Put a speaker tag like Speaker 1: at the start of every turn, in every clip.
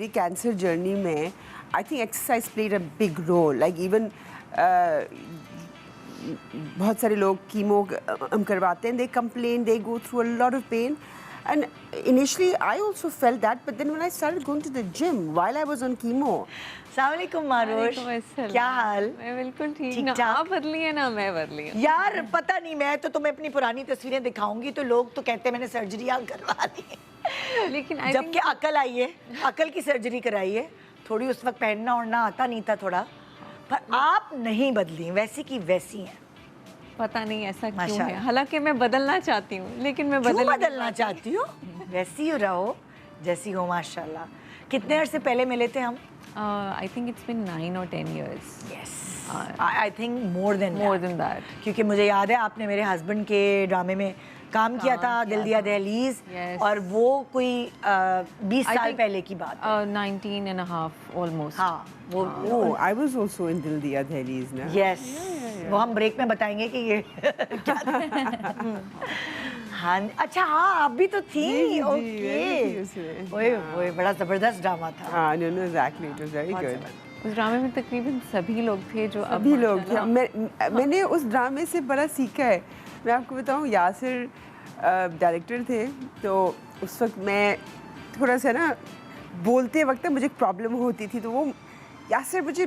Speaker 1: मेरी cancer journey में I think exercise played a big role, like even बहुत सारे लोग कीमो करवाते हैं, they complain, they go through a lot of pain, and initially I also felt that, but then when I started going to the gym while I was on chemo.
Speaker 2: अस्सलामुअलैकुम मारूश, क्या हाल?
Speaker 3: मैं बिल्कुल ठीक। ना
Speaker 2: ठाक?
Speaker 3: आप बदली है ना मैं बदली हूँ।
Speaker 2: यार पता नहीं, मैं तो तुम्हें अपनी पुरानी तस्वीरें दिखाऊंगी तो लोग तो कहते हैं मैंने सर्जरियां करवा ली,
Speaker 3: लेकिन
Speaker 2: जबकि अकल आई है, अकल की सर्जरी कराई है। थोड़ी उस वक्त पहनना ओढ़ना आता नहीं था थोड़ा, पर आप नहीं बदली, वैसी की वैसी हैं।
Speaker 3: पता नहीं ऐसा क्यों है,
Speaker 2: माशाल्लाह।
Speaker 3: हालांकि मैं बदलना चाहती हूँ लेकिन मैं
Speaker 2: क्यों बदलना चाहती हो? वैसी ही रहो जैसी हो माशाल्लाह। कितने अर्से पहले मिले थे हम?
Speaker 3: I think it's been 9 or 10 years।
Speaker 2: Yes, I think more than
Speaker 3: that.
Speaker 2: क्योंकि मुझे याद है आपने मेरे हस्बैंड के ड्रामे में काम किया था, दिल दिया दहलीज,
Speaker 3: Yes।
Speaker 2: और वो कोई 20 साल पहले की बात है।
Speaker 3: 19 and a half almost।
Speaker 2: हाँ वो
Speaker 1: Oh, I was also in Dil Diya Dehleez ना.
Speaker 2: यस, वो हम ब्रेक में बताएंगे कि ये क्या था। हाँ अच्छा, हाँ आप भी तो थी।
Speaker 1: जी,
Speaker 2: ओके,
Speaker 1: मैं भी थी उसमें।
Speaker 2: ओए ओए, बड़ा जबरदस्त ड्रामा था।
Speaker 1: हाँ, no, no, exactly, it was very
Speaker 2: बहुत
Speaker 1: good.
Speaker 2: जबरदस्त।
Speaker 3: उस ड्रामे में तकरीबन सभी लोग थे जो अब
Speaker 1: सभी लोग थे।
Speaker 3: माशाल्लाह-
Speaker 1: मैंने उस ड्रामे से बड़ा सीखा है। मैं आपको बताऊँ, यासिर डायरेक्टर थे, तो उस वक्त मैं थोड़ा सा ना बोलते वक्त मुझे प्रॉब्लम होती थी, तो वो यासिर मुझे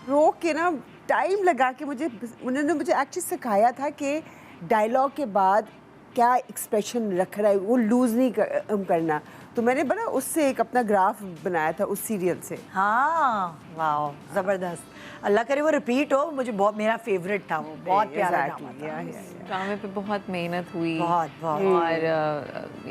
Speaker 1: रोक के ना टाइम लगा के उन्होंने मुझे एक्चुअली सिखाया था कि डायलॉग के बाद क्या एक्सप्रेशन रख रहा है, वो लूज़ नहीं करना। तो मैंने बड़ा उससे एक अपना ग्राफ बनाया था उस सीरियल से।
Speaker 2: हाँ वाह, जबरदस्त। अल्लाह करे वो रिपीट हो, मुझे बहुत, मेरा फेवरेट था वो, बहुत प्यारा ड्रामा था।
Speaker 3: ड्रामे पे बहुत मेहनत हुई,
Speaker 2: बहुत
Speaker 3: और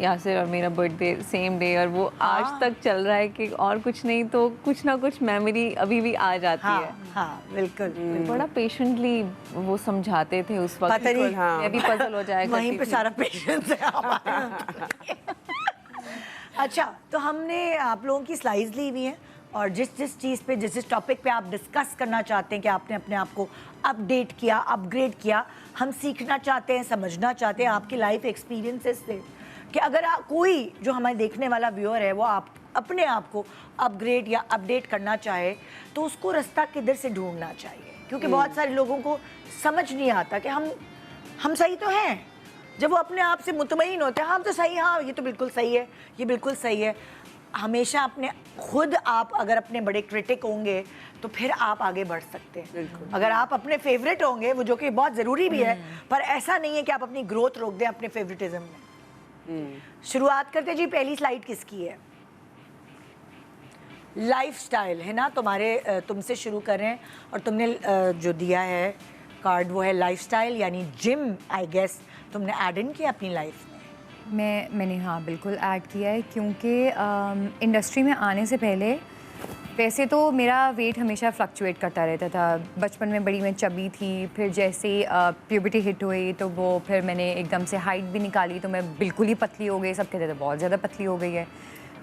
Speaker 3: यासिर और मेरा बर्थडे सेम डे, और वो आज तक चल रहा है कि और कुछ नहीं तो कुछ ना कुछ मेमोरी अभी भी आ जाती है।
Speaker 2: हाँ बिल्कुल।
Speaker 3: बड़ा पेशेंटली वो समझाते थे उस वक्त,
Speaker 2: पता नहीं,
Speaker 1: हाँ।
Speaker 3: मैं भी पजल हो जाए
Speaker 2: वहीं पे सारा पेशेंस है हमारा। अच्छा, तो हमने आप लोगों की स्लाइड्स ली हुई हैं, और जिस जिस चीज़ पे, जिस टॉपिक पे आप डिस्कस करना चाहते हैं कि आपने अपने आप को अपडेट किया, अपग्रेड किया, हम सीखना चाहते हैं, समझना चाहते हैं आपकी लाइफ एक्सपीरियंसेस से, कि अगर कोई जो हमारे देखने वाला व्यूअर है वो आप अपने आप को अपग्रेड या अपडेट करना चाहे, तो उसको रास्ता किधर से ढूंढना चाहिए? क्योंकि बहुत सारे लोगों को समझ नहीं आता कि हम सही तो हैं। जब वो अपने आप से मुतमईन होते हैं, हम तो सही, हाँ ये तो बिल्कुल सही है, ये बिल्कुल सही है। हमेशा अपने खुद, आप अगर अपने बड़े क्रिटिक होंगे तो फिर आप आगे बढ़ सकते हैं। अगर आप अपने फेवरेट होंगे, वो जो कि बहुत ज़रूरी भी है, पर ऐसा नहीं है कि आप अपनी ग्रोथ रोक दें अपने फेवरेटिज्म में। शुरुआत करते जी, पहली स्लाइड किसकी है? लाइफस्टाइल है ना तुम्हारे, तुमसे शुरू करें। और तुमने जो दिया है कार्ड वो है लाइफस्टाइल, यानी जिम आई गेस तुमने ऐड इन किया अपनी लाइफ में।
Speaker 4: मैंने हाँ बिल्कुल ऐड किया है, क्योंकि इंडस्ट्री में आने से पहले वैसे तो मेरा वेट हमेशा फ्लक्चुएट करता रहता था। बचपन में बड़ी मैं चबी थी, फिर जैसे प्यूबर्टी हिट हुई तो वो फिर मैंने एकदम से हाइट भी निकाली, तो मैं बिल्कुल ही पतली हो गई। सब कहते थे बहुत ज़्यादा पतली हो गई है।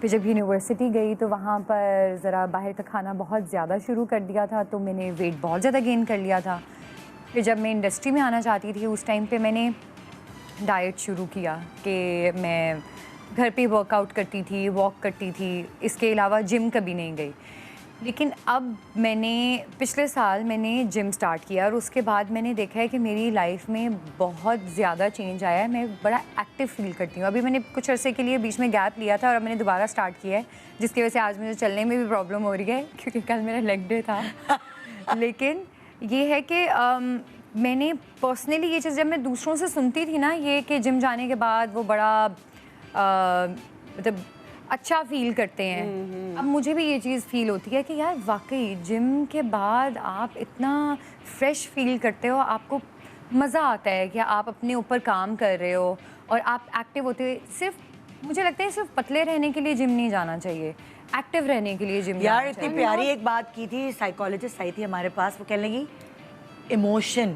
Speaker 4: फिर जब यूनिवर्सिटी गई तो वहाँ पर ज़रा बाहर का खाना बहुत ज़्यादा शुरू कर दिया था, तो मैंने वेट बहुत ज़्यादा गेन कर लिया था। फिर जब मैं इंडस्ट्री में आना चाहती थी, उस टाइम पे मैंने डाइट शुरू किया कि मैं घर पे वर्कआउट करती थी, वॉक करती थी, इसके अलावा जिम कभी नहीं गई। लेकिन अब मैंने पिछले साल मैंने जिम स्टार्ट किया, और उसके बाद मैंने देखा है कि मेरी लाइफ में बहुत ज़्यादा चेंज आया है। मैं बड़ा एक्टिव फील करती हूँ। अभी मैंने कुछ अरसे के लिए बीच में गैप लिया था, और अब मैंने दोबारा स्टार्ट किया है, जिसकी वजह से आज मुझे चलने में भी प्रॉब्लम हो रही है, क्योंकि कल मेरा लेग डे था। लेकिन ये है कि मैंने पर्सनली ये चीज़ जब मैं दूसरों से सुनती थी ना, ये कि जिम जाने के बाद वो बड़ा मतलब अच्छा फील करते हैं, अब मुझे भी ये चीज़ फील होती है कि यार वाकई जिम के बाद आप इतना फ्रेश फील करते हो, आपको मज़ा आता है कि आप अपने ऊपर काम कर रहे हो और आप एक्टिव होते हो। सिर्फ मुझे लगता है सिर्फ पतले रहने के लिए जिम नहीं जाना चाहिए, एक्टिव रहने के लिए जिम
Speaker 2: यार इतनी प्यारी एक बात की थी, साइकोलॉजिस्ट आई थी हमारे पास, वो कहने लगी इमोशन,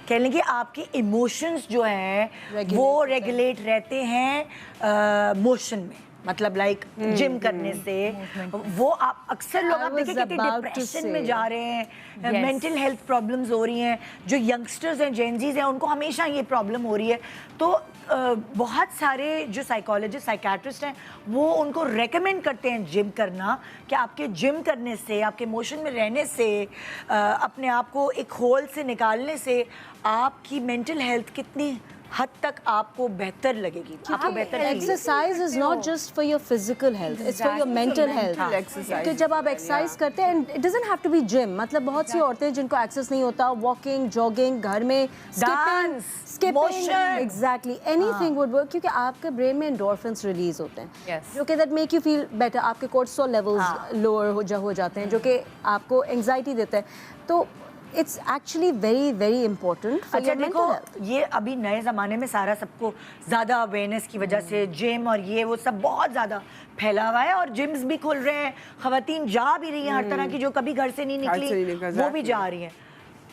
Speaker 2: कहने लगी आपके इमोशंस जो हैं वो रेगुलेट रहते हैं मोशन में। मतलब लाइक जिम करने से वो आप अक्सर लोग आप देखें कितने डिप्रेशन में जा रहे हैं, मेंटल हेल्थ प्रॉब्लम्स हो रही हैं, जो यंगस्टर्स हैं, जेनजीज हैं, उनको हमेशा ये प्रॉब्लम हो रही है। तो बहुत सारे जो साइकोलॉजिस्ट साइकेट्रिस्ट हैं वो उनको रेकमेंड करते हैं जिम करना, कि आपके जिम करने से, आपके इमोशन में रहने से, अपने आप को एक होल से निकालने से आपकी मेंटल हेल्थ कितनी हद तक आपको बेहतर लगेगी, आपको बेहतर
Speaker 5: exercise is not just for your physical health, it's for your mental health. क्योंकि जब आप एक्सरसाइज करते हैं, it doesn't have to be gym, मतलब बहुत सी औरतें जिनको एक्सेस नहीं होता, वॉकिंग, जॉगिंग, घर में skipping, exactly anything would work, क्योंकि आपके ब्रेन में एंडोर्फिन्स रिलीज होते हैं जो कि that make you feel better, आपके कोर्टिसोल लेवल्स लोअर हो जाते हैं जो कि आपको एंग्जाइटी देते हैं। तो it's actually very very important.
Speaker 2: अच्छा देखो, ये अभी नए ज़माने में सारा सबको ज़्यादा अवेयरनेस की वजह से जिम और ये वो सब बहुत ज़्यादा फैला हुआ है, और जिम्स भी खुल रहे हैं, ख़वातीन जा भी रही हैं हर तरह की, जो कभी घर से नहीं निकली वो भी जा रही हैं।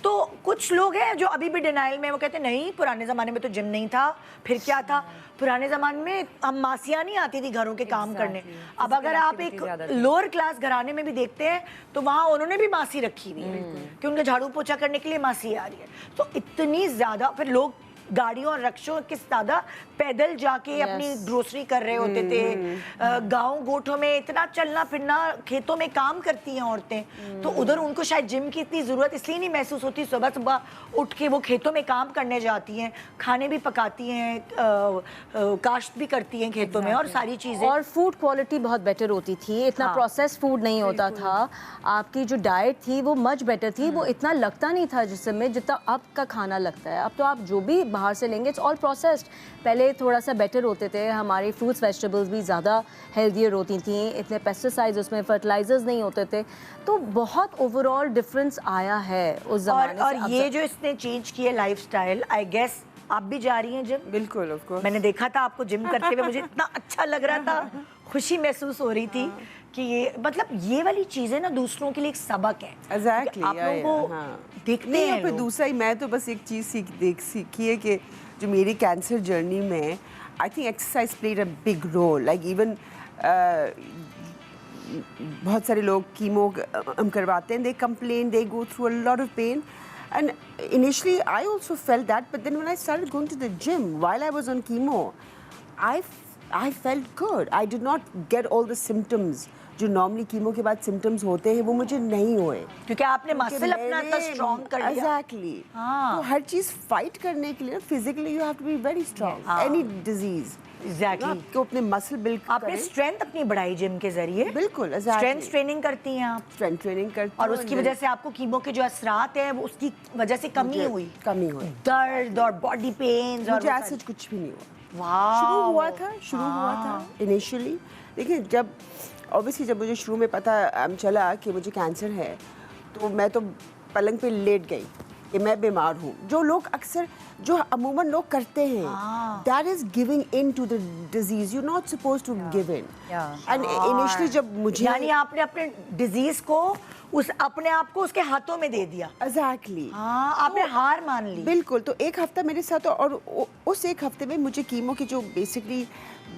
Speaker 2: तो कुछ लोग हैं जो अभी भी डिनाइल में, वो कहते हैं नहीं पुराने ज़माने में तो जिम नहीं था, फिर क्या था, पुराने ज़माने में हम मासियाँ नहीं आती थी घरों के काम करने। अब अगर आप एक लोअर क्लास घराने में भी देखते हैं तो वहाँ उन्होंने भी मासी रखी हुई है कि उनका झाड़ू पोछा करने के लिए मासी आ रही है। तो इतनी ज़्यादा, फिर लोग गाड़ियों और रक्षों के ज़्यादा पैदल जाके अपनी ग्रोसरी कर रहे होते थे। गांव गोठों में इतना चलना फिरना, खेतों में काम करती हैं औरतें, तो उधर उनको शायद जिम की इतनी ज़रूरत इसलिए नहीं महसूस होती। सुबह सुबह उठ के वो खेतों में काम करने जाती हैं, खाने भी पकाती हैं, काश्त भी करती हैं खेतों में, और सारी चीज़ें,
Speaker 5: और फूड क्वालिटी बहुत बेटर होती थी, इतना प्रोसेस फूड नहीं होता था, आपकी जो डाइट थी वो मच बेटर थी, वो इतना लगता नहीं था जिसम में जितना अब का खाना लगता है। अब तो आप जो भी बाहर से लेंगे इट्स ऑल प्रोसेस्ड। पहले थोड़ा सा बेटर होते थे, हमारी फ्रूट्स वेजिटेबल्स भी ज़्यादा हेल्दियर होती थी, इतने पेस्टिसाइड्स उसमें फर्टिलाइजर्स नहीं होते थे, तो बहुत ओवरऑल डिफरेंस आया है उस ज़माने से।
Speaker 2: और ये जो इसने चेंज किया लाइफस्टाइल, आई गेस आप भी जा रही हैं जिम?
Speaker 1: बिल्कुल, ऑफ कोर्स।
Speaker 2: मैंने देखा था आपको जिम करते हुए, मुझे इतना अच्छा लग रहा था, खुशी महसूस हो रही थी कि ये मतलब ये वाली चीजें ना दूसरों के लिए एक सबक है।
Speaker 1: एग्जैक्टली,
Speaker 2: आप लोगों को देखते हैं
Speaker 1: फिर दूसरा ही, मैं तो बस एक चीज़ सीखी है कि जो मेरी कैंसर जर्नी में, I think exercise played a big role. Like even बहुत सारे लोग कीमो करवाते हैं, they complain, they go through a lot of pain, and initially I also felt that, but then when I started going to the gym while I was on chemo, I felt good. I did not get all the symptoms जो normally chemo के बाद symptoms होते हैं, वो मुझे नहीं हुए,
Speaker 2: क्योंकि आपने मसल अपना इतना स्ट्रॉन्ग कर लिया।
Speaker 1: एग्जैक्टली। तो हर चीज़ फाइट करने के लिए physically you have to be very strong, any disease.
Speaker 2: Exactly,
Speaker 1: आपको अपने मसल बिल्ड,
Speaker 2: आपने स्ट्रेंथ अपनी बढ़ाई जिम के जरिए।
Speaker 1: बिल्कुल,
Speaker 2: स्ट्रेंथ ट्रेनिंग करती हैं आप?
Speaker 1: स्ट्रेंथ ट्रेनिंग करती
Speaker 2: और उसकी वजह से आपको कीमो के जो असरात हैं, उसकी वजह से कमी हुई, दर्द और बॉडी पेन्स, और
Speaker 1: मुझे ऐसा कुछ भी नहीं हुआ।
Speaker 2: वाह,
Speaker 1: शुरू हुआ था इनिशियली। देखिए, जब ऑब्वियसली जब मुझे शुरू में पता चला कि मुझे कैंसर है, तो मैं तो पलंग पे लेट गई कि मैं बीमार हूँ। जो लोग अक्सर, जो अमूमन लोग करते हैं, that is giving in to the disease, you not suppose to give in. And initially जब मुझे,
Speaker 2: यानी आपने अपने डिजीज को अपने आप को उसके हाथों में दे दिया।
Speaker 1: एग्जैक्टली,
Speaker 2: आपने हार मान ली।
Speaker 1: बिल्कुल। तो एक हफ्ता मेरे साथ, और उस एक हफ्ते में मुझे कीमो की जो बेसिकली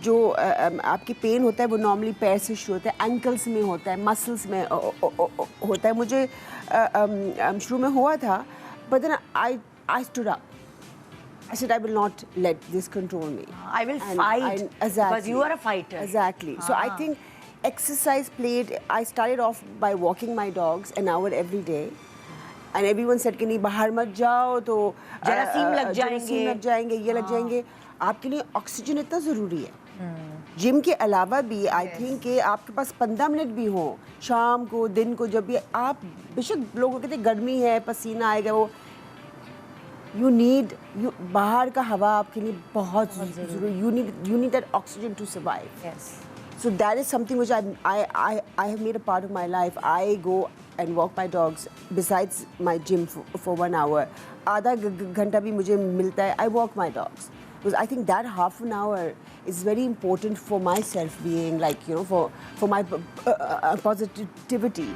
Speaker 1: जो आपकी पेन होता है वो नॉर्मली पैर से शुरू होता है, एंकल्स में होता है, मसल्स में होता है। मुझे शुरू में हुआ था, but then I stood up. I said, I will not let this control me.
Speaker 2: I will fight.
Speaker 1: Exactly.
Speaker 2: Because you are a fighter.
Speaker 1: Exactly. So I think exercise played. I started off by walking my dogs an hour every day, and everyone said कि नहीं बाहर मत जाओ, तो
Speaker 2: जरासीम लग
Speaker 1: जाएंगे, ये लग जाएंगे। आपके लिए ऑक्सीजन इतना ज़रूरी है। जिम के अलावा भी आई थिंक कि आपके पास 15 मिनट भी हो, शाम को, दिन को, जब भी आप, बेशक लोगों कहते गर्मी है, पसीना आएगा, वो बाहर का हवा आपके लिए बहुत ज़रूरी। you need that oxygen to survive.
Speaker 4: Yes.
Speaker 1: So that is something which I have made a part of my life. I go and walk my dogs besides my gym for 1 hour. आधा घंटा भी मुझे मिलता है, I walk my dogs. Because I think that half an hour is very important for my self-being, like, you know, for my positivity.